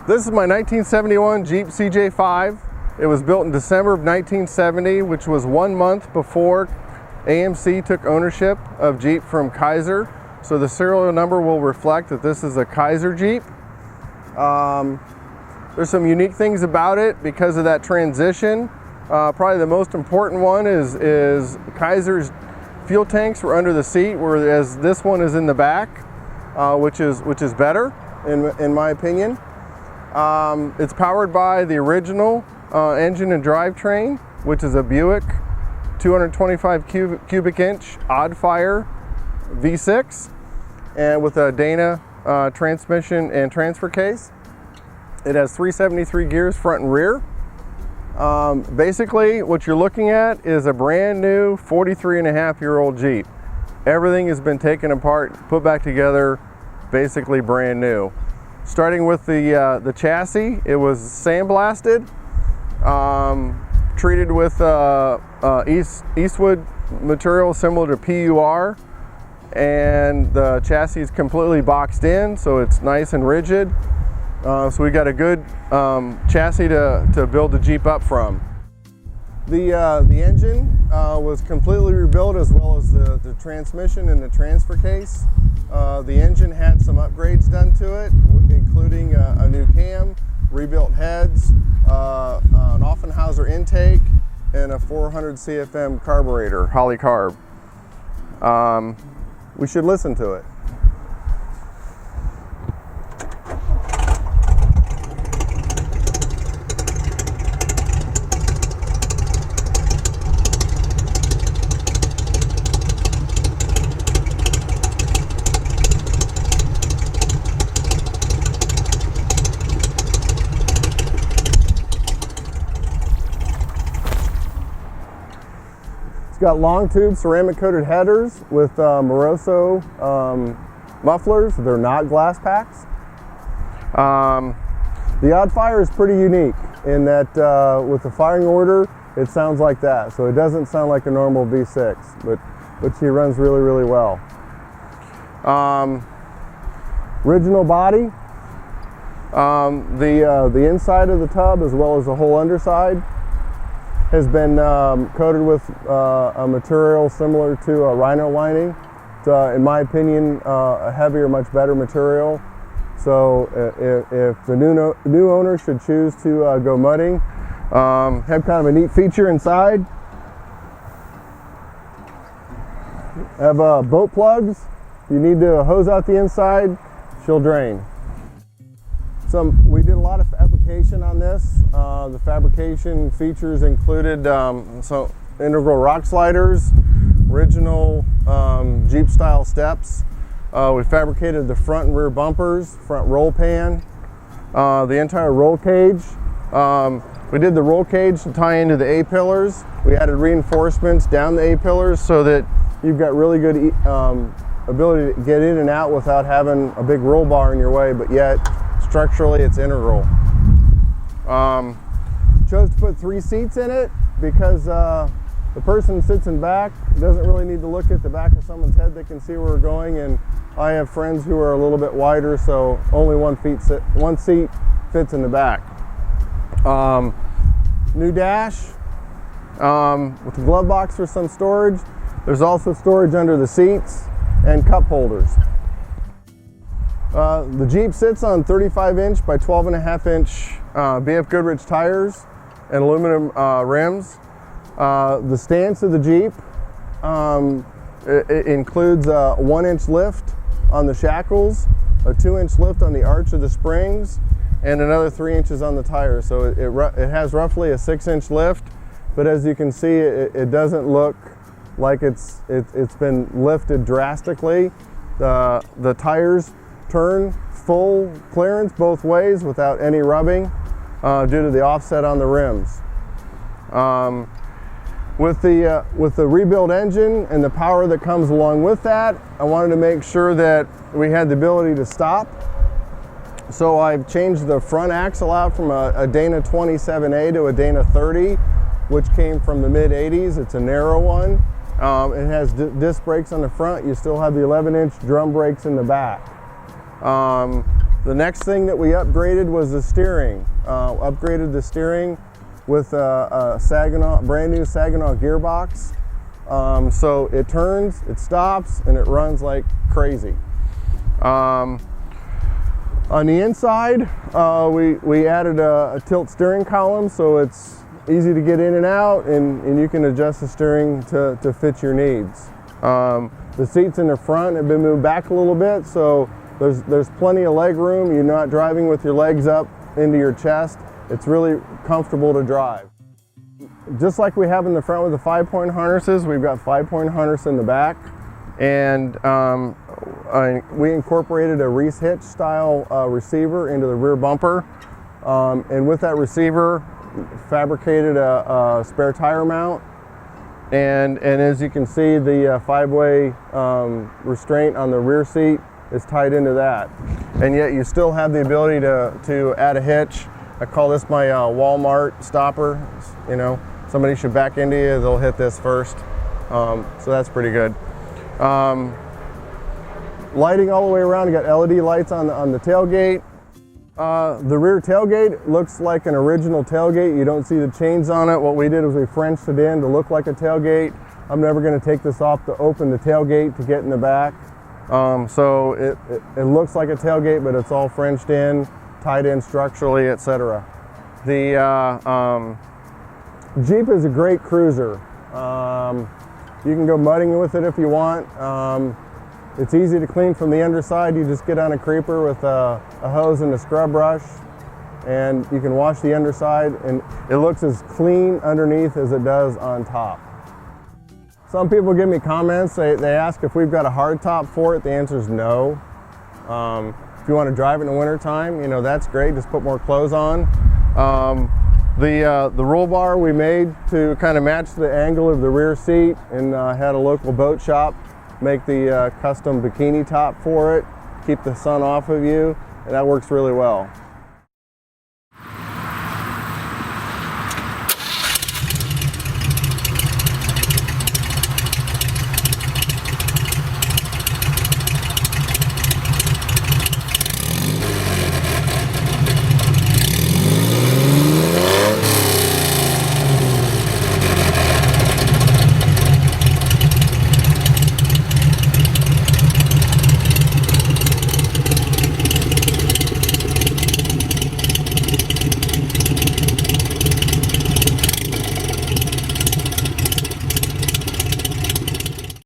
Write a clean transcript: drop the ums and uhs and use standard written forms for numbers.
This is my 1971 Jeep CJ5. It was built in December of 1970, which was 1 month before AMC took ownership of Jeep from Kaiser. So the serial number will reflect that this is a Kaiser Jeep. There's some unique things about it because of that transition. Probably the most important one is Kaiser's fuel tanks were under the seat, whereas this one is in the back, which is better in my opinion. It's powered by the original engine and drivetrain, which is a Buick 225 cubic inch odd fire V6, and with a Dana transmission and transfer case. It has 373 gears front and rear. Basically, what you're looking at is a brand new 43-and-a-half-year-old Jeep. Everything has been taken apart, put back together, basically brand new. Starting with the chassis, it was sandblasted, treated with Eastwood material similar to PUR, and the chassis is completely boxed in, so it's nice and rigid. So we got a good chassis to build the Jeep up from. The engine was completely rebuilt, as well as the transmission and the transfer case. The engine had some upgrades done to it, including a new cam, rebuilt heads, an Offenhauser intake, and a 400 CFM carburetor, Holley carb. We should listen to it. Got long tube ceramic coated headers with Moroso mufflers. They're not glass packs. The odd fire is pretty unique in that with the firing order, it sounds like that. So it doesn't sound like a normal V6, but she runs really, really well. Original body. The inside of the tub, as well as the whole underside, has been coated with a material similar to a Rhino lining. It's, in my opinion, a heavier, much better material. So if the new owner should choose to go mudding, have kind of a neat feature inside. Have boat plugs. If you need to hose out the inside, she'll drain. We did a lot of fabrication on this. The fabrication features included some integral rock sliders, original Jeep style steps. We fabricated the front and rear bumpers, front roll pan, the entire roll cage. We did the roll cage to tie into the A-pillars. We added reinforcements down the A-pillars so that you've got really good ability to get in and out without having a big roll bar in your way, but yet structurally it's integral. Chose to put 3 seats in it because the person sits in back doesn't really need to look at the back of someone's head. They can see where we're going, and I have friends who are a little bit wider, so only one seat fits in the back. New dash with the glove box for some storage. There's also storage under the seats and cup holders. The Jeep sits on 35-inch by 12.5-inch BF Goodrich tires and aluminum rims. The stance of the Jeep it includes a 1-inch lift on the shackles, a 2-inch lift on the arch of the springs, and another 3 inches on the tires. So it has roughly a 6-inch lift, but as you can see, it doesn't look like it's been lifted drastically. The tires turn full clearance both ways without any rubbing due to the offset on the rims. With the rebuilt engine and the power that comes along with that, I wanted to make sure that we had the ability to stop. So I've changed the front axle out from a Dana 27A to a Dana 30, which came from the mid-80s. It's a narrow one. It has disc brakes on the front. You still have the 11-inch drum brakes in the back. The next thing that we upgraded was the steering. Upgraded the steering with a brand new Saginaw gearbox. So it turns, it stops, and it runs like crazy. On the inside, we added a tilt steering column, so it's easy to get in and out, and you can adjust the steering to fit your needs. The seats in the front have been moved back a little bit, so there's plenty of leg room. You're not driving with your legs up into your chest. It's really comfortable to drive. Just like we have in the front with the 5-point harnesses, we've got 5-point harness in the back, and we incorporated a Reese hitch style receiver into the rear bumper, and with that receiver fabricated a spare tire mount, and as you can see, the 5-way restraint on the rear seat is tied into that, and yet you still have the ability to add a hitch. I call this my Walmart stopper. You know, somebody should back into you, they'll hit this first. So that's pretty good. Lighting all the way around, you got LED lights on the tailgate. The rear tailgate looks like an original tailgate. You don't see the chains on it. What we did was we Frenched it in to look like a tailgate. I'm never going to take this off to open the tailgate to get in the back. So it looks like a tailgate, but it's all Frenched in, tied in structurally, etc. The Jeep is a great cruiser. You can go mudding with it if you want. It's easy to clean from the underside. You just get on a creeper with a hose and a scrub brush, and you can wash the underside, and it looks as clean underneath as it does on top. Some people give me comments, they ask if we've got a hard top for it. The answer is no. If you want to drive it in the winter time, you know, that's great, just put more clothes on. The roll bar we made to kind of match the angle of the rear seat, and had a local boat shop make the custom bikini top for it, keep the sun off of you, and that works really well.